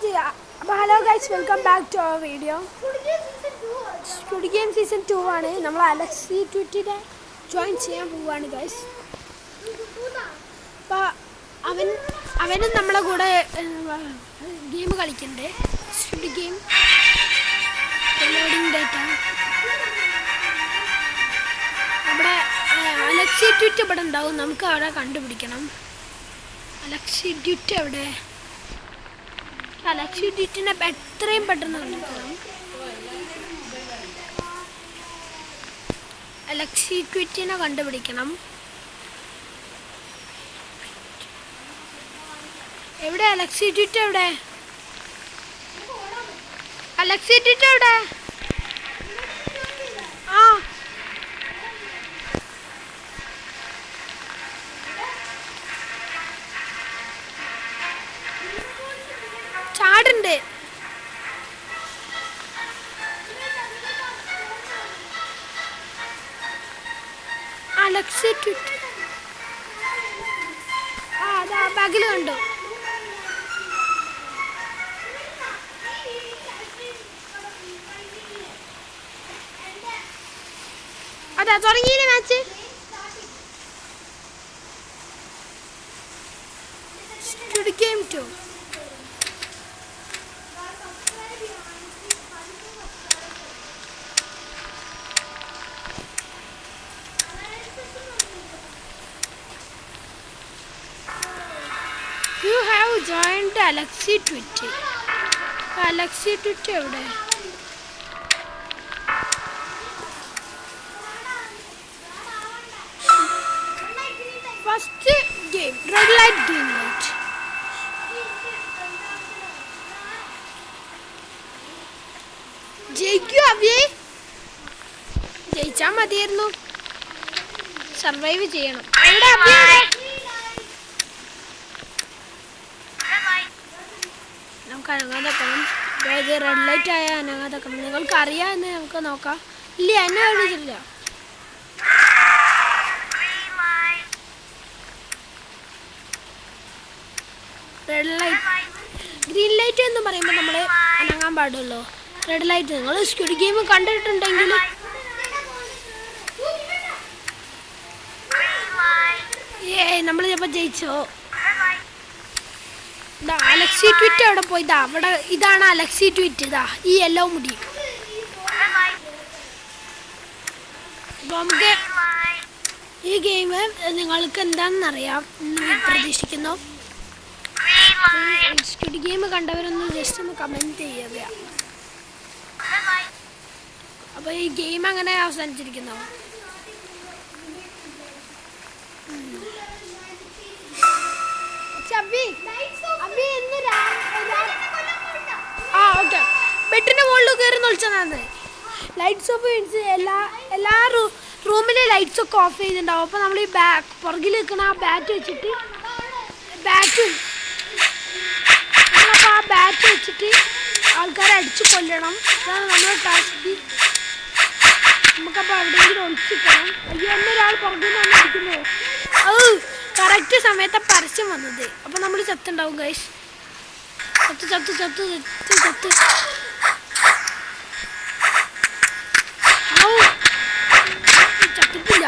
ചെയ്യാം. അപ്പോൾ hello guys, welcome back to our video. Squid game season 2 ആണ്. നമ്മൾ അലക്സി ട്വിറ്റിനെ ജോയിൻ ചെയ്യാൻ പോവുകയാണ് ഗൈസ്. അപ്പോൾ അവനും നമ്മളെ കൂടെ ഗെയിം കളിക്കുന്നുണ്ട്. Squid game loading data. നമ്മുടെ അലക്സി ട്വിറ്റ് ഇവിടെ ഉണ്ടാവും. നമുക്ക് അവിടെ കണ്ടുപിടിക്കണം. അലക്സി ട്വിറ്റ് എവിടെ? അലക്സി ട്വിറ്റിനെ എത്രയും പെട്ടെന്ന് കണ്ടെത്തണം. അലക്സി ട്വിറ്റിനെ കണ്ടുപിടിക്കണം. എവിടെ അലക്സി ട്വിറ്റ്? എവിടെ അലക്സി ട്വിറ്റ്? എവിടെ? ആ ചാടുണ്ട്. അലക്സി ട്വിറ്റ് അതാ ബാഗിൽ കണ്ടു. അതാ തുടങ്ങിയില്ലേ match. Squid game 2. You have joined Alexi Twitch. Alexi Twitch എവിടെ? First game red light green light. ജയിക്കൂ അവയെ. ജയിച്ചാൽ മതിയായിരുന്നു. സർവൈവ് ചെയ്യണം. എവിടെ അവയെ? നമുക്ക് അനങ്ങാതെക്കണം. അതായത് റെഡ് ലൈറ്റ് ആയ അനങ്ങാതെക്കണം. നിങ്ങൾക്ക് അറിയാമെന്ന് നമുക്ക് നോക്കാം. ഇല്ല, എന്നെ എഴുതിയില്ല. റെഡ് ലൈറ്റ് ഗ്രീൻ ലൈറ്റ് എന്ന് പറയുമ്പോൾ നമ്മൾ അനങ്ങാൻ പാടുള്ളൂ. റെഡ് ലൈറ്റ് നിങ്ങൾ സ്ക്വിഡ് ഗെയിം കണ്ടിട്ടുണ്ടെങ്കിൽ നമ്മൾ ചിലപ്പോൾ ജയിച്ചോ. അലക്സി ട്വിറ്റ് എവിടെ പോയി? ഇതാ അവിടെ. ഇതാണ് അലക്സി ട്വിറ്റ്. ഇതാ ഈ യെല്ലോ മുടി. നമുക്ക് ഈ ഗെയിം നിങ്ങൾക്ക് എന്താണെന്നറിയാം എന്ന് പ്രതീക്ഷിക്കുന്നു. സ്ക്വിഡ് ഗെയിം കണ്ടവരൊന്ന് ജസ്റ്റ് ഒന്ന് കമൻറ്റ് ചെയ്യുക. അപ്പോൾ ഈ ഗെയിം അങ്ങനെ അവസാനിച്ചിരിക്കുന്നു. ഓക്കെ, ബെഡിന്റെ മുകളിൽ കയറി നൊളിച്ചതാണ്. ലൈറ്റ്സ് ഓഫ് മീൻസ് എല്ലാ റൂമിലെ ലൈറ്റ്സ് ഒക്കെ ഓഫ് ചെയ്തിട്ടുണ്ടാവും. അപ്പോൾ നമ്മൾ ഈ പുറകിൽ നിൽക്കുന്ന ആ ബാറ്റ് വെച്ചിട്ട് നമ്മളപ്പോൾ ആ ബാറ്റ് വെച്ചിട്ട് ആൾക്കാരെ അടിച്ചു കൊല്ലണം. അതാണ് നമ്മുടെ ടാസ്ക്. നമുക്കപ്പോൾ എവിടെയെങ്കിലും ഒളിച്ചിക്കണം. അയ്യോ, ഒന്നൊരാൾ പുറകിൽ നിന്ന് അടിക്കുന്നു. കറക്റ്റ് സമയത്ത് പരസ്യം വന്നത്. അപ്പോൾ നമ്മൾ ചത്തുണ്ടാവും ഗൈസ്. ചത്ത് ചത്തിട്ടില്ല.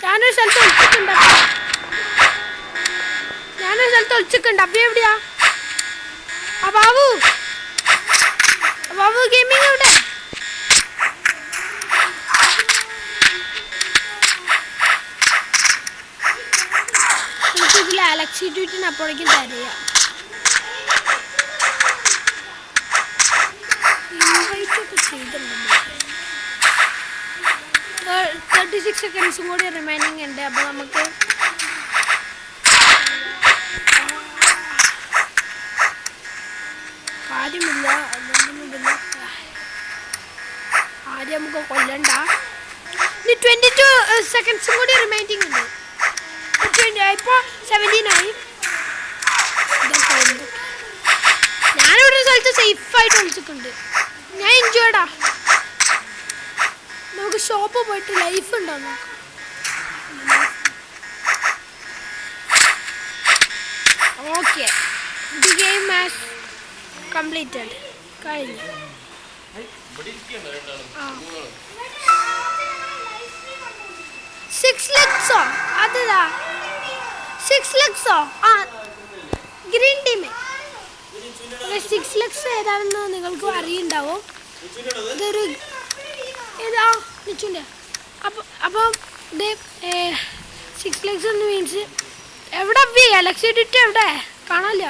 ഞാനൊരു സ്ഥലത്ത് ഒളിച്ചിട്ടുണ്ട്. അപ്പൊ എവിടെയാ ബാബു? ഗെയിമിങ് എവിടെ? ഇതിൽ അലക്സി ട്വിറ്റിന് അപ്പോഴേക്കും തരിക. ഇൻവൈറ്റ് ഒക്കെ ചെയ്തിട്ടുണ്ട്. 36 സെക്കൻഡ്സും കൂടി റിമൈനിങ് ഉണ്ട്. അപ്പോൾ നമുക്ക് കാര്യമില്ല. ആദ്യം നമുക്ക് കൊല്ലണ്ട. ഇനി 22 സെക്കൻഡ്സും കൂടി റിമൈനിങ് ഉണ്ട്. ഇപ്പോൾ 17 ആയി. ഞാനിവിടെ സ്ഥലത്ത് സേഫായിട്ട് വിളിച്ചിട്ടുണ്ട്. ഞാൻ എൻജോയ്ഡാ. നമുക്ക് ഷോപ്പ് പോയിട്ട് ലൈഫ് ഉണ്ടോ നോക്കാം. Okay. The game has completed കഴിഞ്ഞു. 6 ലക്സോ അതാ 6 ലക്സോ ആ ഗ്രീൻ ടീം 6 ലക്സ് ഏതാണെന്ന് നിങ്ങൾക്ക് അറിയുണ്ടാവും. ഇതൊരു ഏതാ നിച്ചുണ്ട്. അപ്പം ഇത് 6 ലക്സ് എന്ന് മീൻസ് എവിടെ എലക്ഷൻ ഇട്ടിട്ട് എവിടെ കാണാല്ല.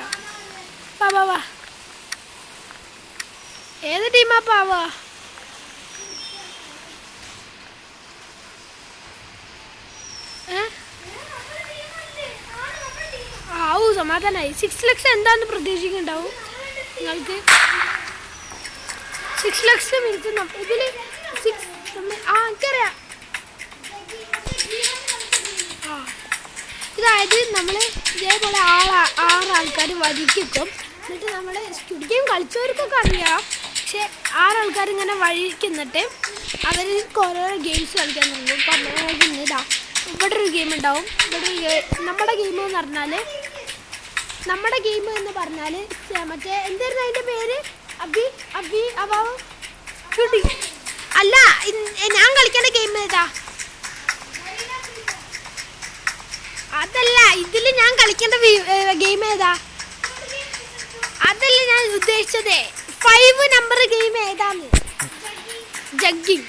വാ ഏത് ടീമാ പാവാ? ആവൂ സമാധാനായി. 6 ലക്സ് എന്താന്ന് പ്രതീക്ഷിക്കുന്നുണ്ടാവും നിങ്ങൾക്ക്. 6 ലക്സ് മീൻസ് ഇതില് 6 എനിക്കറിയാം. ഇതായത് നമ്മൾ ഇതേപോലെ 6 ആൾക്കാർ വഴിക്കും. എന്നിട്ട് നമ്മൾ സ്റ്റുഡിയോ ഗെയിം കളിച്ചവർക്കൊക്കെ അറിയാം. പക്ഷെ 6 ആൾക്കാർ ഇങ്ങനെ വഴിക്കുന്നിട്ട് അവർക്ക് ഓരോരോ ഗെയിംസ് കളിക്കാൻ തുടങ്ങും. ഇപ്പം ഇതാ ഇവിടെ ഒരു ഗെയിം ഉണ്ടാവും. നമ്മുടെ ഗെയിം എന്ന് പറഞ്ഞാൽ മറ്റേ എന്തായിരുന്നു അതിൻ്റെ പേര്? അല്ല, ഞാൻ കളിക്കുന്ന ഗെയിം ഏതാ? അതല്ല, ഇതിൽ ഞാൻ കളിക്കേണ്ട ഗെയിം ഏതാ? അതല്ല ഞാൻ ഉദ്ദേശിച്ചത്. 5 നമ്പർ ഗെയിം ഏതാന്ന്? ജഗ്ഗിങ്.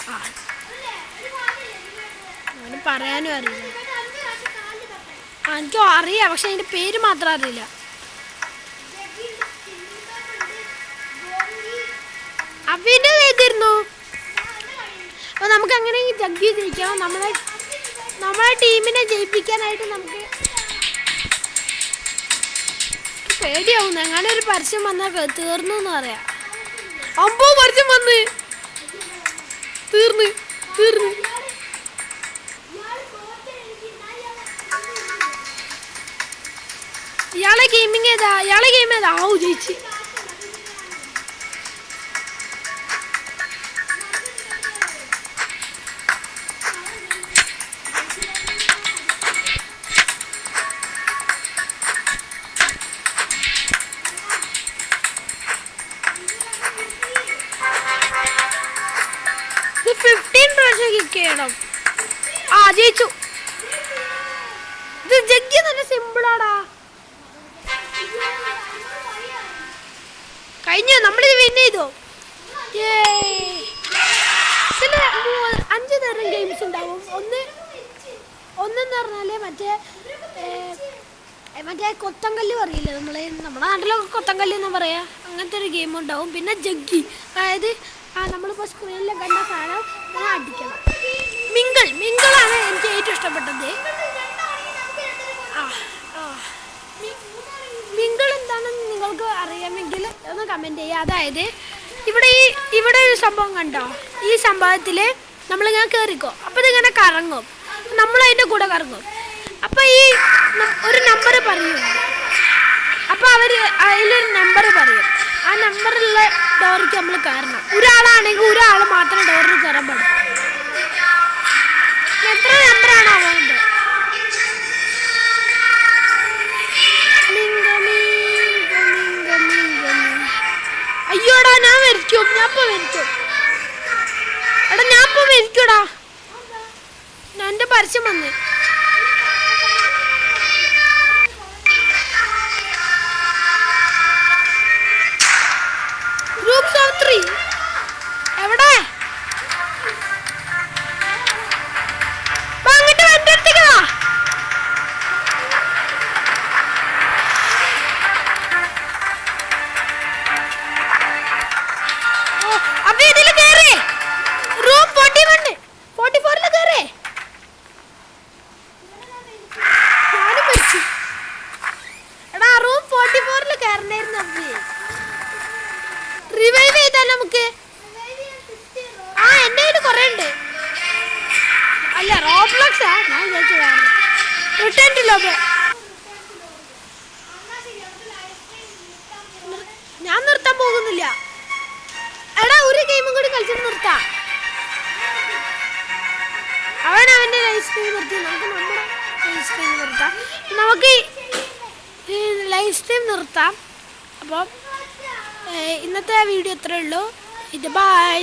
അങ്ങനെ പറയാനും അറിയില്ല. എനിക്കും അറിയാം, പക്ഷെ അതിൻ്റെ പേര് മാത്രം അറിയില്ല. അവിൻ്റെ ഏതായിരുന്നു? അപ്പോൾ നമുക്ക് അങ്ങനെ ജഗ്ഗി ജയിക്കണം. നമ്മളെ ടീമിനെ ജയിപ്പിക്കാനായിട്ട് നമുക്ക് പേടിയാവുന്നു. അങ്ങനെ ഒരു പരസ്യം വന്നാൽ തീർന്നു എന്ന് പറയാം. അമ്പോ പരസ്യം വന്ന് തീർന്ന്. ഇയാളെ ഗെയിമിങ് ഏതാ? ആവു ജയിച്ച്. ചെയ്യണം. ജയിച്ചു. ഇത് ജഗ്ഗി നല്ല സിമ്പിളാടാ. കഴിഞ്ഞു, നമ്മളിത് വിൻ ചെയ്തു. ഇതില് 5 തരം ഗെയിംസ് ഉണ്ടാവും. ഒന്നെന്ന് പറഞ്ഞാല് മറ്റേ കൊത്തങ്കല്ല് പറയില്ലേ നമ്മുടെ നാട്ടിലൊക്കെ കൊത്തങ്കല്ല് എന്ന് പറയാ. അങ്ങനത്തെ ഒരു ഗെയിം ഉണ്ടാവും. പിന്നെ ജഗ്ഗി, അതായത് നമ്മളിപ്പോൾ സ്ക്രീനിൽ കണ്ട സാധനം അങ്ങനെ അടിക്കണം. മിങ്കിളാണ് എനിക്ക് ഏറ്റവും ഇഷ്ടപ്പെട്ടത്. മിങ്കിൾ എന്താണെന്ന് നിങ്ങൾക്ക് അറിയാമെങ്കിൽ ഒന്ന് കമൻറ്റ് ചെയ്യുക. അതായത് ഇവിടെ ഒരു സംഭവം കണ്ടോ? ഈ സംഭവത്തിൽ നമ്മളിങ്ങനെ കയറിക്കോ. അപ്പോൾ ഇതിങ്ങനെ കറങ്ങും, നമ്മളതിൻ്റെ കൂടെ കറങ്ങും. അപ്പോൾ ഈ ഒരു നമ്പർ പറയും. അപ്പോൾ അതിലൊരു നമ്പർ പറയും. ആ നമ്പറുള്ള ഡോറിക്ക് നമ്മൾ കയറണം. ഒരാളാണെങ്കിൽ ഒരാൾ മാത്രമേ ഡോറിൽ കയറാൻ പാടും. എത്ര നമ്പറാണോ വേണ്ടത്? അയ്യോടാ, ഞാൻ വരയ്ക്കും. എടാ ഞാനിപ്പോ വരയ്ക്കൂടാ. എൻ്റെ പരസ്യം വന്ന്. ഗ്രൂപ്പ്സ് ഓഫ് 3 എവിടെ? അങ്ങോട്ട് എൻ്റെ അടുത്തേക്ക് വാ. അപ്പൊ ഇതിൽ കയറി റൂം 44 കയറി. ഞാനും മരിച്ചു. എടാ റൂം 44 കയറണ്ടായിരുന്നു. റിവൈവ് ചെയ്താൽ നമുക്ക് എൻ്റെ കയ്യിൽ കുറേ ഉണ്ട്. അല്ല, റോബ്ലോക്സാ ഞാൻ വിചാരിച്ചതാണ്. Return to lobby. ഞാൻ നിർത്താൻ പോകുന്നില്ല. എടാ ഒരു ഗെയിമും കൂടി കളിച്ചിട്ട് നിർത്താം. അവൻ്റെ ലൈഫ് സ്ട്രീം നിർത്തി. നമ്മുടെ ലൈഫ് സ്ട്രീം നിർത്താം. നമുക്ക് ഈ ലൈഫ് സ്ട്രീം നിർത്താം. അപ്പം ഇന്നത്തെ വീഡിയോ ഇത്രയേ ഉള്ളൂ. ഇത് ബൈ.